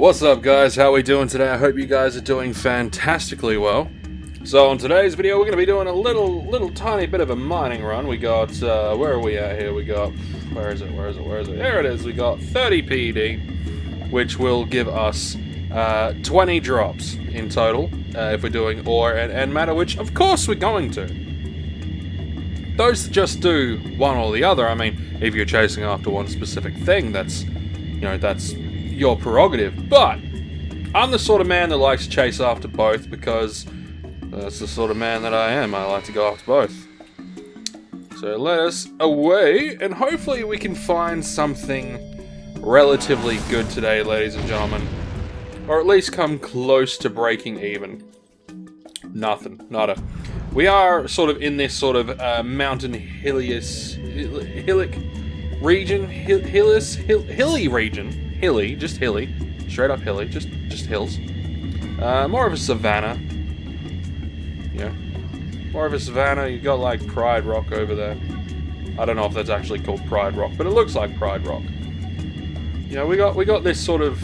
What's up, guys? How are we doing today? I hope you guys are doing fantastically well. So on today's video we're going to be doing a little tiny bit of a mining run. We got, where are we at here? We got, where is it? There it is. We got 30 PED, which will give us 20 drops in total if we're doing ore and matter, which of course we're going to. Those that just do one or the other, I mean, if you're chasing after one specific thing, that's your prerogative, but I'm the sort of man that likes to chase after both because that's the sort of man that I am. I like to go after both. So let us away, and hopefully we can find something relatively good today, ladies and gentlemen. Or at least come close to breaking even. Nothing. Nada. We are sort of in this sort of mountain hilly region. Hilly region. Hilly, just hilly. Straight up hilly, just hills. More of a savanna. Yeah. More of a savanna. You got like Pride Rock over there. I don't know if that's actually called Pride Rock, but it looks like Pride Rock. You know, we got this sort of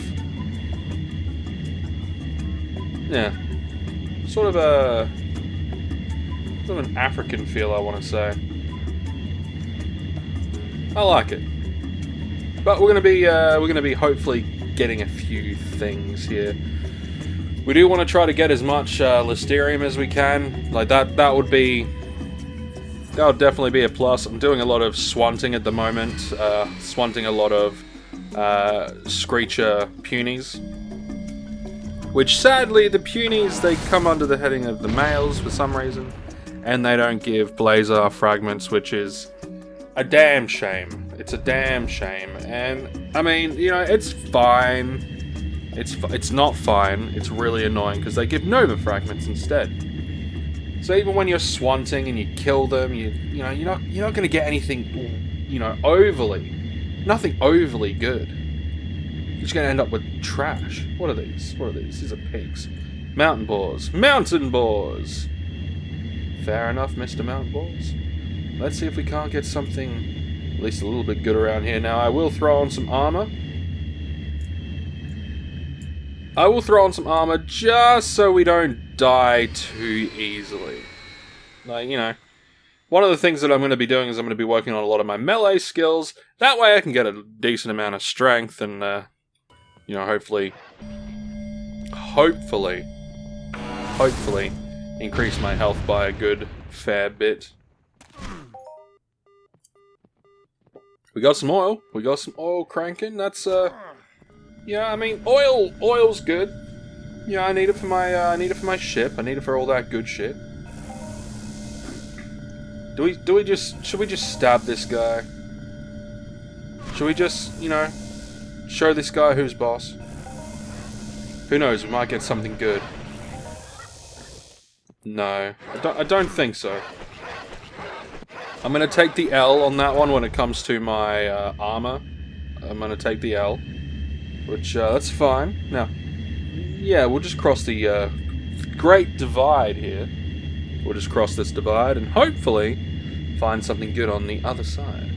sort of an African feel, I want to say. I like it. But we're gonna be hopefully getting a few things here. We do want to try to get as much Listerium as we can. Like that would definitely be a plus. I'm doing a lot of swanting at the moment. Swanting a lot of Screecher Punies. Which sadly, the Punies, they come under the heading of the males for some reason. And they don't give Blazer fragments, which is a damn shame. It's a damn shame. And, I mean, you know, it's fine. It's not fine. It's really annoying because they give Nova fragments instead. So even when you're swanting and you kill them, you're not going to get anything, nothing overly good. You're just going to end up with trash. What are these? These are pigs. Mountain boars. Mountain boars! Fair enough, Mr. Mountain boars. Let's see if we can't get something at least a little bit good around here. Now, I will throw on some armor. Just so we don't die too easily. Like, you know, one of the things that I'm going to be doing is I'm going to be working on a lot of my melee skills. That way I can get a decent amount of strength and, hopefully increase my health by a good fair bit. We got some oil. We got some oil cranking. That's yeah. I mean, oil's good. Yeah, I need it for my ship. I need it for all that good shit. Should we just stab this guy? Should we just, show this guy who's boss? Who knows? We might get something good. No, I don't think so. I'm going to take the L on that one when it comes to my armor. I'm going to take the L, which, that's fine. Now, yeah, we'll just cross the Great Divide here. We'll just cross this divide and hopefully find something good on the other side.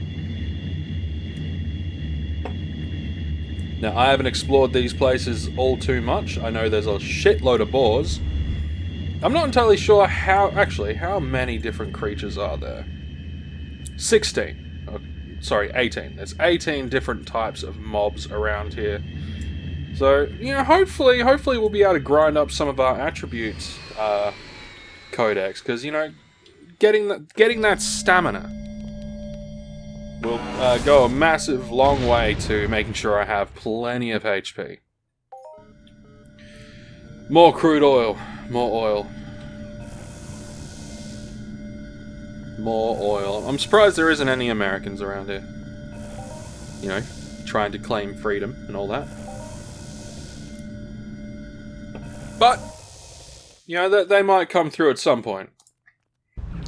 Now, I haven't explored these places all too much. I know there's a shitload of boars. I'm not entirely sure how many different creatures are there. 16. Oh, sorry, 18. There's 18 different types of mobs around here. So, hopefully we'll be able to grind up some of our attributes codex, because, getting that stamina will go a massive long way to making sure I have plenty of HP. More crude oil. More oil. More oil. I'm surprised there isn't any Americans around here. Trying to claim freedom and all that. But, they might come through at some point.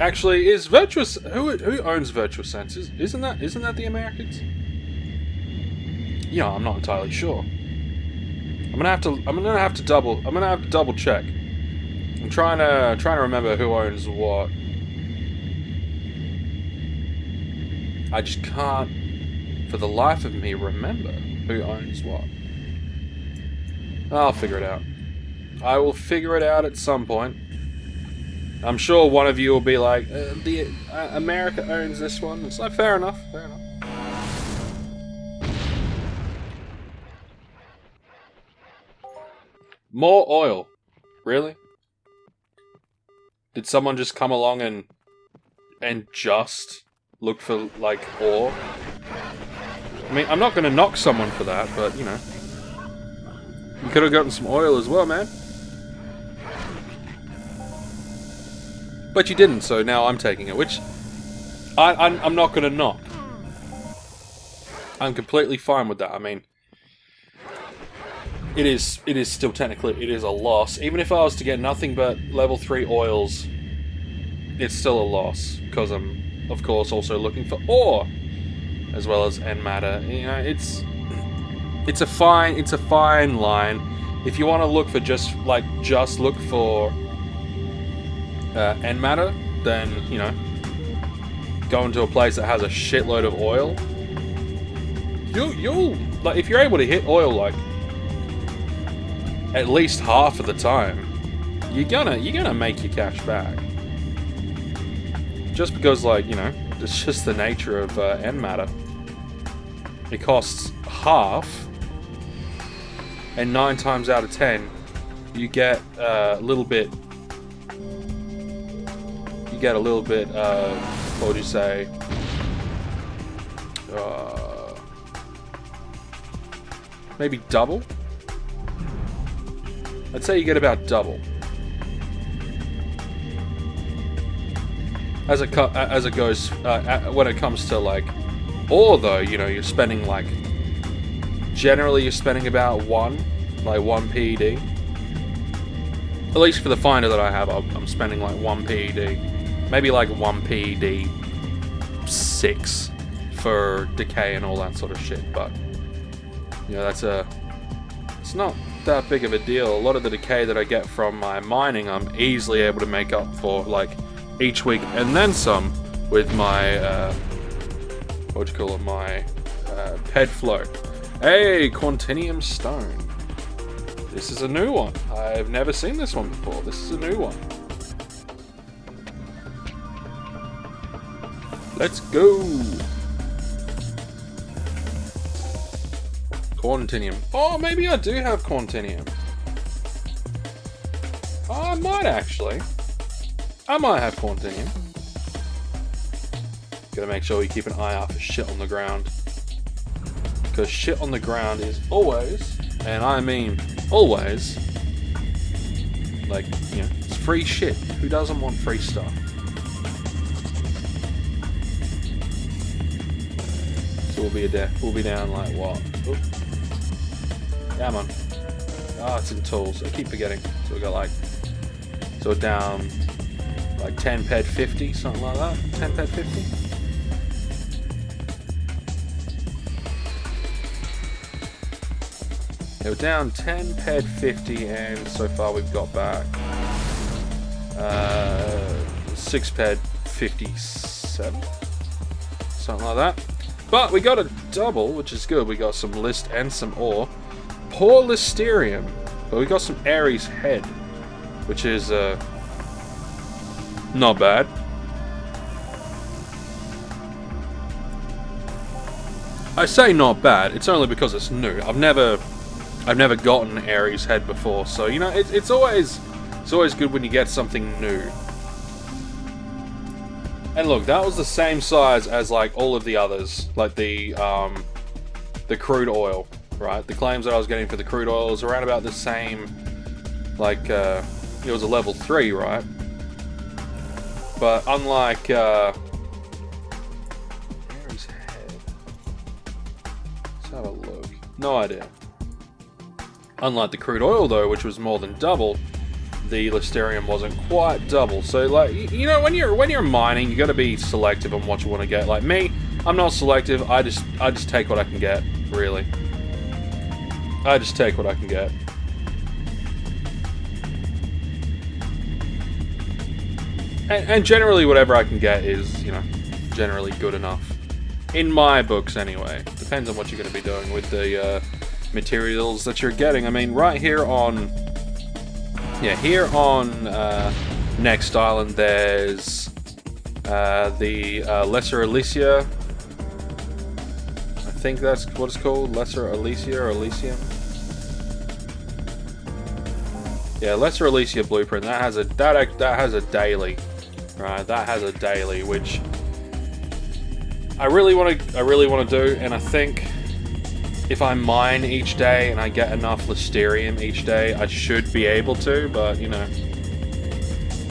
Actually, is Virtuous... Who owns Virtuous Sense? Isn't that the Americans? Yeah, I'm not entirely sure. I'm gonna have to double check. I'm trying to remember who owns what. I just can't, for the life of me, remember who owns what. I'll figure it out. I will figure it out at some point. I'm sure one of you will be like, America owns this one. It's like, fair enough, fair enough. More oil. Really? Did someone just come along and just look for, like, ore? I mean, I'm not going to knock someone for that, but, you know. You could have gotten some oil as well, man. But you didn't, so now I'm taking it, which I'm not going to knock. I'm completely fine with that. I mean, it is still technically, it is a loss. Even if I was to get nothing but level 3 oils, it's still a loss, because I'm, of course, also looking for ore, as well as end matter. You know, it's a fine line. If you want to look for just look for end matter, then, you know, go into a place that has a shitload of oil. You'll like, if you're able to hit oil like at least half of the time, you're gonna make your cash back. Just because, like, you know, it's just the nature of end matter. It costs half, and 9 times out of 10, you get a little bit. You get a little bit. What would you say? Maybe double. I'd say you get about double. As it goes, when it comes to, like, ore, though, you know, you're spending, like, generally you're spending about one PED. At least for the finder that I have, I'm spending like 1 PED, maybe like 1 PED 6 for decay and all that sort of shit. But, you know, it's not that big of a deal. A lot of the decay that I get from my mining, I'm easily able to make up for, like, each week, and then some with my my ped flow. Hey, Quantinium Stone. This is a new one. I've never seen this one before. This is a new one. Let's go. Quantinium. Oh, maybe I do have Quantinium. Oh, I might actually. I might have Quantinium. Gotta make sure we keep an eye out for shit on the ground. Because shit on the ground is always, and I mean always, like, you know, it's free shit. Who doesn't want free stuff? So we'll be down like what? Oop. Yeah, man. Ah, it's in tools. I keep forgetting. So we got like, so we're down like 10 ped 50, something like that. 10 ped 50. Yeah, we're down 10 ped 50, and so far we've got back 6 ped 57, something like that. But we got a double, which is good. We got some list and some ore. Poor Listerium, but we got some Ares head, which is not bad. I say not bad. It's only because it's new. I've never gotten Ares head before, so, you know, it's always good when you get something new. And look, that was the same size as, like, all of the others, like the crude oil, right? The claims that I was getting for the crude oil was around about the same, like, it was a level 3, right? But unlike Ares head, let's have a look. No idea. Unlike the crude oil, though, which was more than double, the Listerium wasn't quite double. So, like, you know, when you're mining, you got to be selective on what you want to get. Like me, I'm not selective. I just take what I can get. Really, I just take what I can get. And generally, whatever I can get is, you know, generally good enough. In my books, anyway. Depends on what you're going to be doing with the materials that you're getting. I mean, right here on... Yeah, here on Next Island, there's the Lesser Elysia. I think that's what it's called, Lesser Elysia or Elysium. Yeah, Lesser Elysia blueprint. That has a daily, right? That has a daily, which I really want to do, and I think if I mine each day and I get enough Listerium each day, I should be able to. But you know,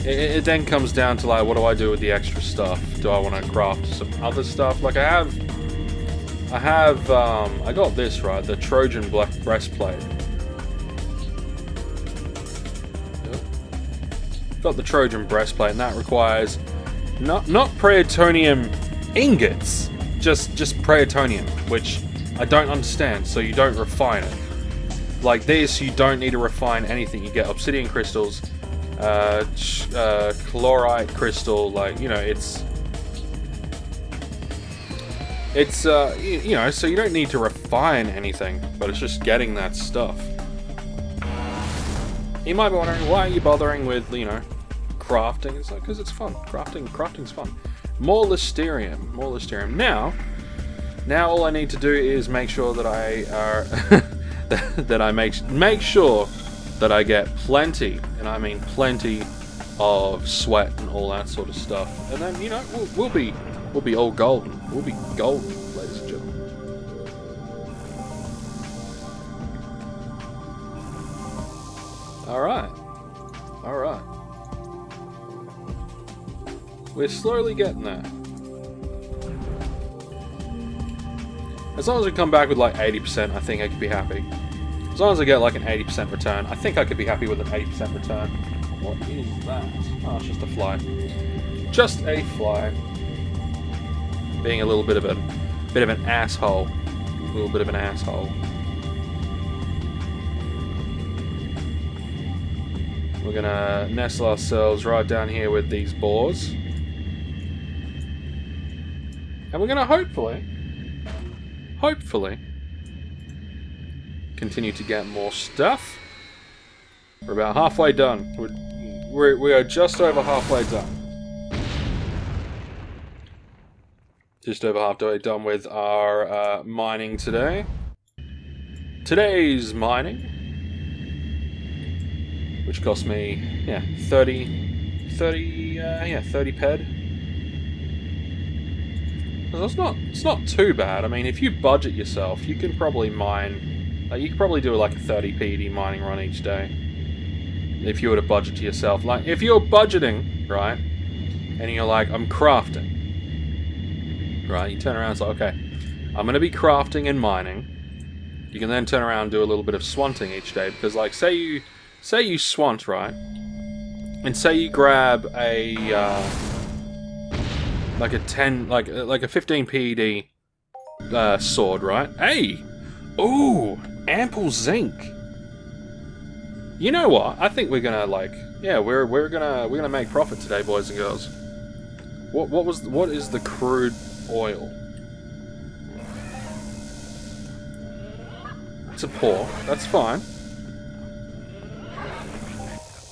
it then comes down to like, what do I do with the extra stuff? Do I want to craft some other stuff? Like I got this, right, the Trojan Black Breastplate. Got the Trojan Breastplate, and that requires not Praetonium ingots, just Praetonium, which I don't understand. So you don't refine it. Like this, you don't need to refine anything. You get obsidian crystals, chlorite crystal. Like, you know, it's you know, so you don't need to refine anything, but it's just getting that stuff. You might be wondering, why are you bothering with, you know, crafting? It's like, because it's fun. Crafting's fun. More Listerium. Now all I need to do is make sure that I make sure that I get plenty, and I mean plenty, of sweat and all that sort of stuff. And then, you know, we'll be all golden. We'll be golden, ladies and gentlemen. Alright. We're slowly getting there. As long as we come back with like 80%, I think I could be happy. As long as I get like an 80% return, I think I could be happy with an 80% return. What is that? Oh, it's just a fly. Just a fly. Being a little bit of an asshole. A little bit of an asshole. We're gonna nestle ourselves right down here with these boars. And we're gonna hopefully continue to get more stuff. We're about halfway done. We are just over halfway done. Just over halfway done with our mining today. Today's mining, which cost me 30 ped. It's not too bad. I mean, if you budget yourself, you can probably mine. You could probably do like a 30 PD mining run each day. If you were to budget to yourself, like if you're budgeting, right, and you're like, I'm crafting, right? You turn around and say, okay, I'm gonna be crafting and mining. You can then turn around and do a little bit of swanting each day, because like say you swant, right, and say you grab a like a 15 PED sword, right? Hey! Ooh! Ample zinc! You know what? I think we're gonna we're gonna make profit today, boys and girls. What is the crude oil? It's a pour. That's fine.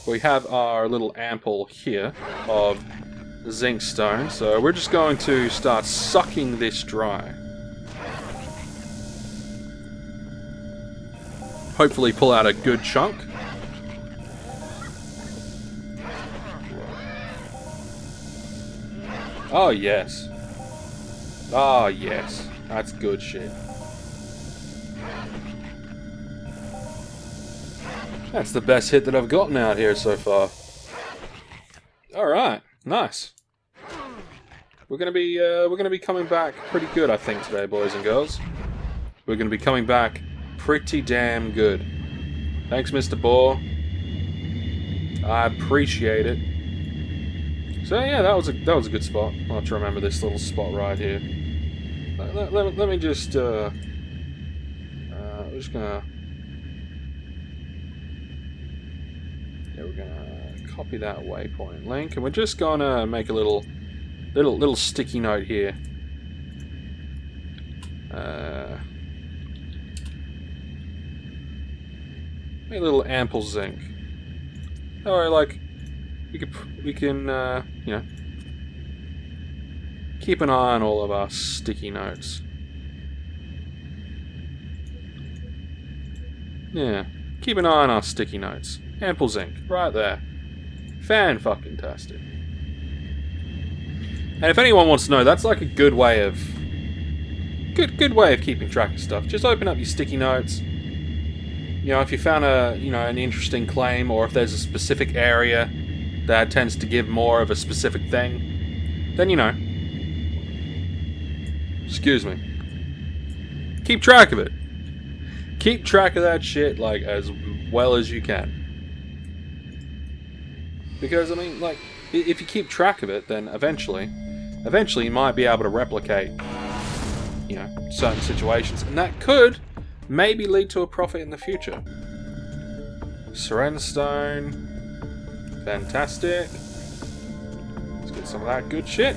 We have our little ample here of zinc stone, so we're just going to start sucking this dry. Hopefully pull out a good chunk. Oh yes. Oh yes. That's good shit. That's the best hit that I've gotten out here so far. Alright. Nice. We're gonna be coming back pretty good, I think, today, boys and girls. We're gonna be coming back pretty damn good. Thanks, Mr. Boar. I appreciate it. So yeah, that was a good spot. I'll have to remember this little spot right here. Let me just we're just gonna we're gonna copy that waypoint link, and we're just gonna make a little sticky note here. Maybe a little ample zinc. Or like, we can, you know, keep an eye on all of our sticky notes. Yeah, keep an eye on our sticky notes. Ample zinc, right there. Fan-fucking-tastic. And if anyone wants to know, that's like a good way of... Good way of keeping track of stuff. Just open up your sticky notes. You know, if you found an interesting claim, or if there's a specific area that tends to give more of a specific thing, then, you know... Excuse me. Keep track of it. Keep track of that shit, like, as well as you can. Because, I mean, like, if you keep track of it, then eventually you might be able to replicate, you know, certain situations. And that could maybe lead to a profit in the future. Surrender Stone. Fantastic. Let's get some of that good shit.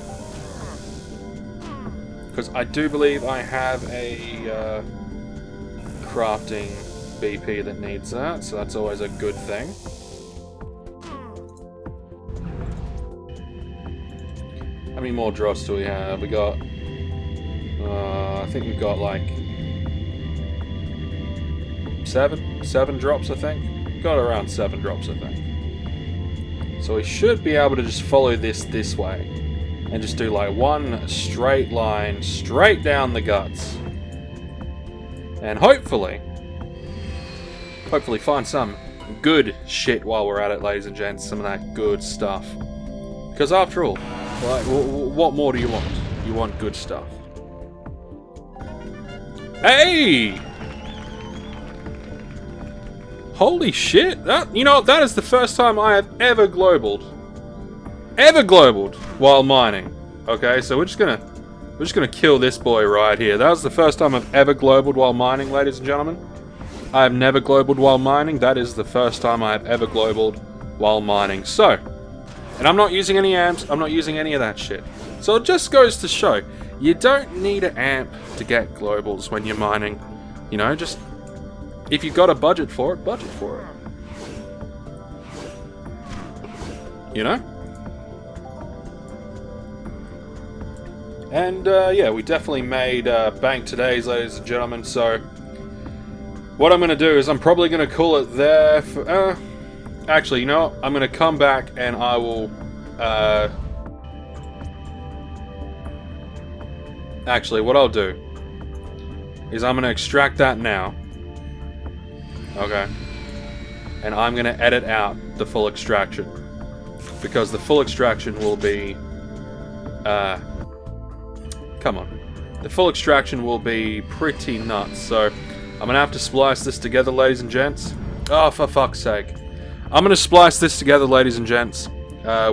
Because I do believe I have a crafting BP that needs that, so that's always a good thing. How many more drops do we have? We got... I think we've got like... 7 drops, I think. Got around 7 drops, I think. So we should be able to just follow this way. And just do like one straight line, straight down the guts. And hopefully find some good shit while we're at it, ladies and gents. Some of that good stuff. Because after all, like, what more do you want? You want good stuff. Hey! Holy shit! That, you know, that is the first time I have ever globaled while mining. Okay, so we're just gonna kill this boy right here. That was the first time I've ever globaled while mining, ladies and gentlemen. I have never globaled while mining. That is the first time I have ever globaled while mining. So, and I'm not using any amps. I'm not using any of that shit. So it just goes to show, you don't need an amp to get globals when you're mining. You know, just if you've got a budget for it, budget for it. You know? And, yeah, we definitely made bank today, ladies and gentlemen, so what I'm going to do is I'm probably going to call it there for... actually, you know what? I'm going to come back and I will... actually, what I'll do is I'm going to extract that now. Okay. And I'm going to edit out the full extraction. Because the full extraction will be... come on. The full extraction will be pretty nuts, so I'm going to have to splice this together, ladies and gents. Oh, for fuck's sake. I'm going to splice this together, ladies and gents,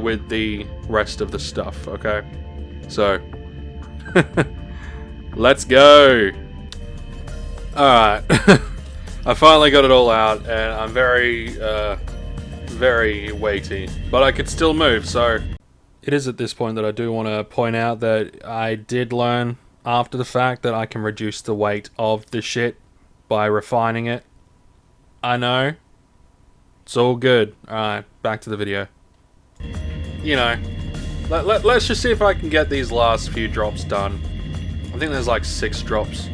with the rest of the stuff, okay? So, let's go! Alright. I finally got it all out, and I'm very weighty. But I could still move, so... It is at this point that I do want to point out that I did learn after the fact that I can reduce the weight of the shit by refining it. I know. It's all good. Alright, back to the video. You know, let's just see if I can get these last few drops done. I think there's like 6 drops.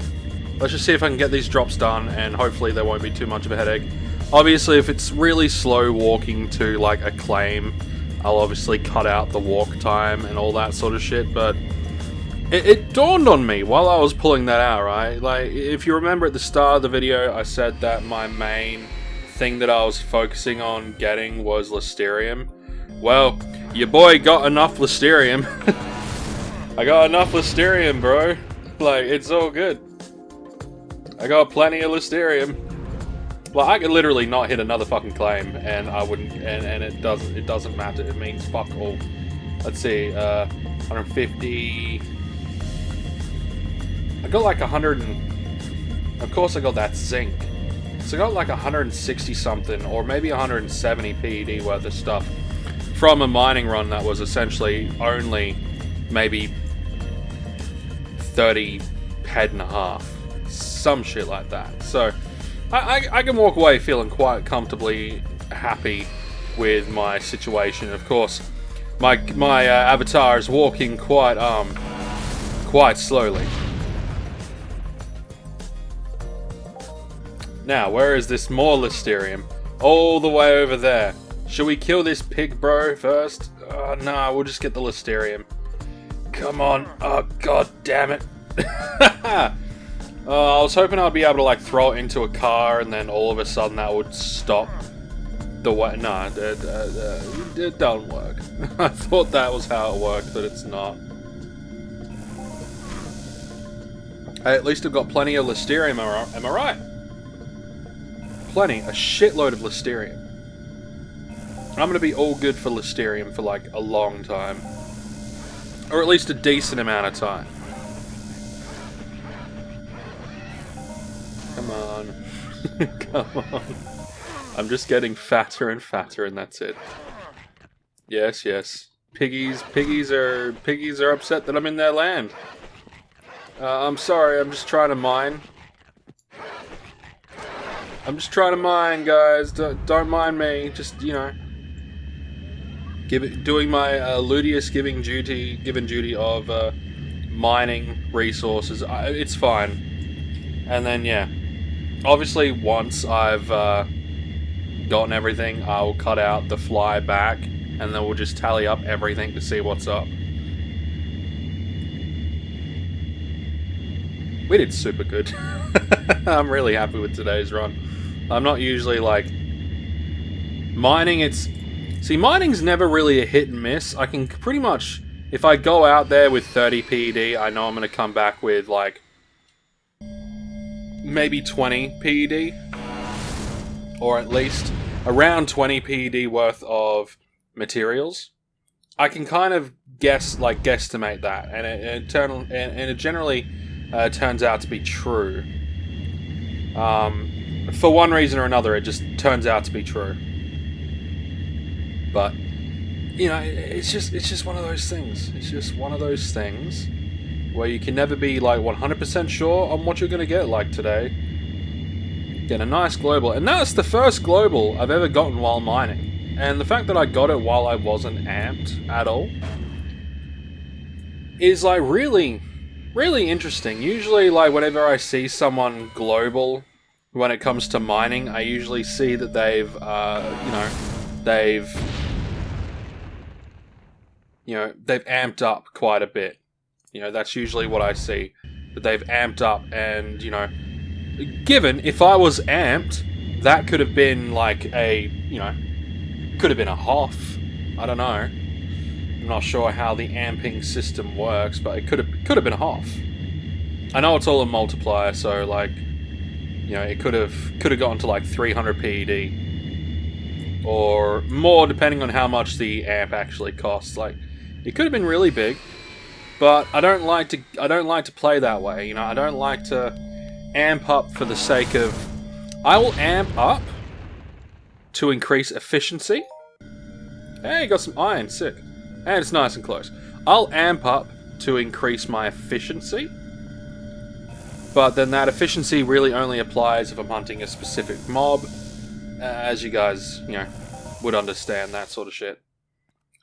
Let's just see if I can get these drops done, and hopefully there won't be too much of a headache. Obviously, if it's really slow walking to like a claim, I'll obviously cut out the walk time and all that sort of shit, but it dawned on me while I was pulling that out, right? Like, if you remember at the start of the video, I said that my main thing that I was focusing on getting was Listerium. Well, your boy got enough Listerium. I got enough Listerium, bro. Like, it's all good. I got plenty of Listerium. Well, I could literally not hit another fucking claim, and I wouldn't, and it doesn't matter. It means fuck all. Let's see, 150. I got like 100, and of course I got that zinc. So I got like 160 something, or maybe 170 PED worth of stuff from a mining run that was essentially only maybe 30 head and a half, some shit like that. So. I can walk away feeling quite comfortably happy with my situation. Of course, my avatar is walking quite slowly. Now, where is this more Listerium? All the way over there. Should we kill this pig bro first? Nah, we'll just get the Listerium. Come on. Oh, god damn it. I was hoping I'd be able to, like, throw it into a car and then all of a sudden that would stop the way. No, it don't work. I thought that was how it worked, but it's not. Hey, at least I've got plenty of Listerium, am I right? Plenty, a shitload of Listerium. I'm gonna be all good for Listerium for like a long time. Or at least a decent amount of time. Come on. Come on. I'm just getting fatter and fatter and that's it. Yes, yes. Piggies are upset that I'm in their land. I'm sorry, I'm just trying to mine. I'm just trying to mine, guys. Don't mind me. Just, you know, doing my Ludius given duty of mining resources. It's fine. And then, yeah, obviously once I've gotten everything, I'll cut out the fly back, and then we'll just tally up everything to see what's up. We did super good. I'm really happy with today's run. I'm not usually like... Mining, see, mining's never really a hit and miss. I can pretty much... If I go out there with 30 PED, I know I'm going to come back with, like... maybe 20 PED. Or at least around 20 PED worth of materials. I can kind of guesstimate that. And it generally turns out to be true. For one reason or another, it just turns out to be true. But, you know, it's just one of those things. It's just one of those things where you can never be, like, 100% sure on what you're going to get, like today. Get a nice global. And that's the first global I've ever gotten while mining. And the fact that I got it while I wasn't amped at all is, like, really interesting. Usually, like, whenever I see someone global when it comes to mining, I usually see that they've amped up quite a bit. You know, that's usually what I see, that they've amped up. And, you know, given if I was amped, that could have been like could have been a half. I don't know. I'm not sure how the amping system works, but it could have been a half. I know it's all a multiplier, so like, you know, it could have gotten to like 300 PED or more, depending on how much the amp actually costs. Like, it could have been really big, but I don't like to play that way. You know, I don't like to amp up for the sake of. I will amp up to increase efficiency. Hey, got some iron, sick, and it's nice and close. I'll amp up to increase my efficiency. But then that efficiency really only applies if I'm hunting a specific mob, as you guys, you know, would understand, that sort of shit.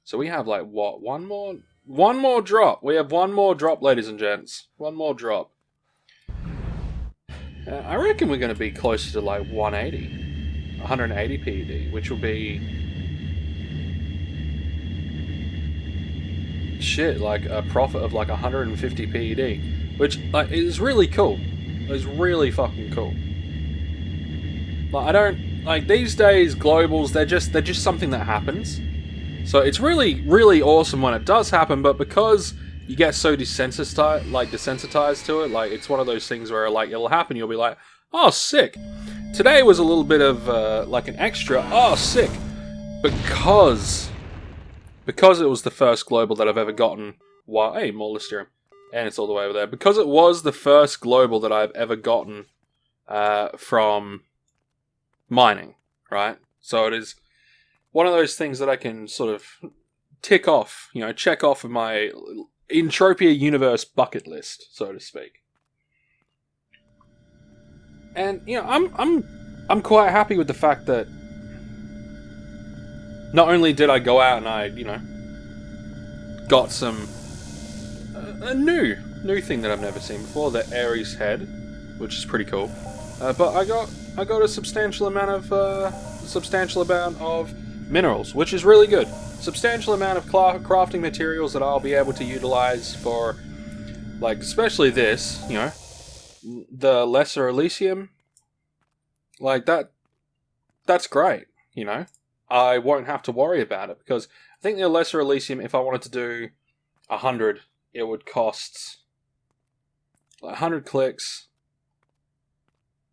So we have, like, what, one more drop. We have one more drop, ladies and gents. One more drop. I reckon we're going to be closer to, like, 180 PED, which will be... shit, like, a profit of, like, 150 PED. Which, like, is really cool. It's really fucking cool. Like, I don't... Like, these days, globals, they're just something that happens. So it's really awesome when it does happen, but because you get so desensitized to it, like, it's one of those things where, like, it'll happen, you'll be like, oh, sick. Today was a little bit of, like, an extra, oh, sick. Because it was the first global that I've ever gotten while... Hey, more Listerium. And it's all the way over there. Because it was the first global that I've ever gotten from mining, right? So it is one of those things that I can sort of tick off, you know, check off of my Entropia universe bucket list, so to speak. And you know, I'm quite happy with the fact that not only did I go out and I, you know, got some a new thing that I've never seen before, the Ares head, which is pretty cool. But I got a substantial amount of minerals, which is really good. Substantial amount of crafting materials that I'll be able to utilize for, like, especially this, you know, the Lesser Elysium. Like that. That's great, you know. I won't have to worry about it because I think the Lesser Elysium, if I wanted to do 100, it would cost 100 clicks.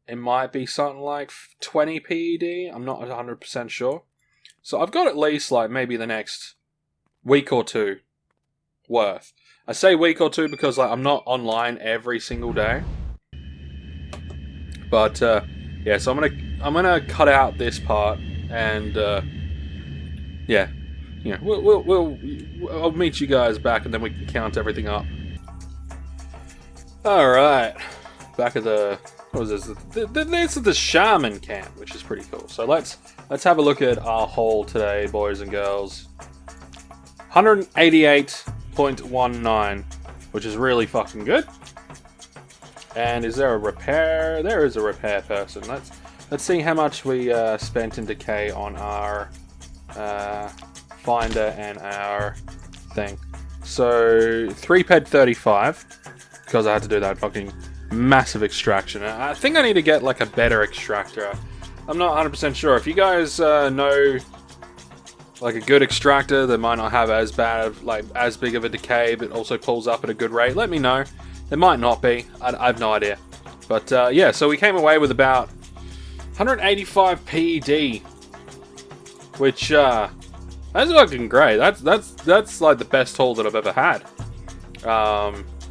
It might be something like 20 PED. I'm not 100% sure. So I've got at least like maybe the next week or two worth. I say week or two because like I'm not online every single day. But yeah, so I'm gonna cut out this part and yeah, you know, I'll meet you guys back and then we can count everything up. All right, back at the. What was this? This is the Shaman camp, which is pretty cool. So let's have a look at our haul today, boys and girls. 188.19, which is really fucking good. And is there a repair? There is a repair person. Let's see how much we spent in decay on our finder and our thing. So 3 ped 35 because I had to do that fucking massive extraction. I think I need to get like a better extractor. I'm not 100% sure. If you guys know like a good extractor that might not have as big of a decay but also pulls up at a good rate, let me know. There might not be. I have no idea. But yeah, so we came away with about 185 PED, which that's fucking great. That's like the best haul that I've ever had.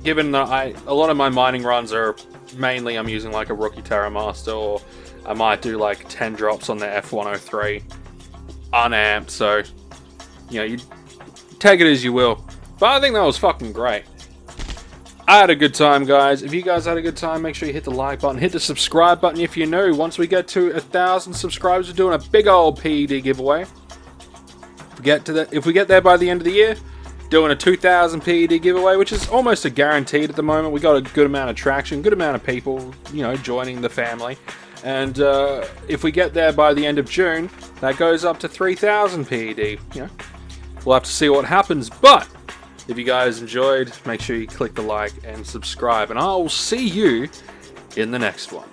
Given that a lot of my mining runs are mainly I'm using like a rookie Terra Master, or I might do like 10 drops on the F103 unamped, so you know, you take it as you will. But I think that was fucking great. I had a good time, guys. If you guys had a good time, make sure you hit the like button, hit the subscribe button if you're new. Once we get to 1,000 subscribers, we're doing a big old PED giveaway. If we get there by the end of the year, doing a 2,000 PED giveaway, which is almost a guaranteed at the moment. We got a good amount of traction, good amount of people, you know, joining the family. And if we get there by the end of June, that goes up to 3,000 PED. You know, we'll have to see what happens. But if you guys enjoyed, make sure you click the like and subscribe, and I'll see you in the next one.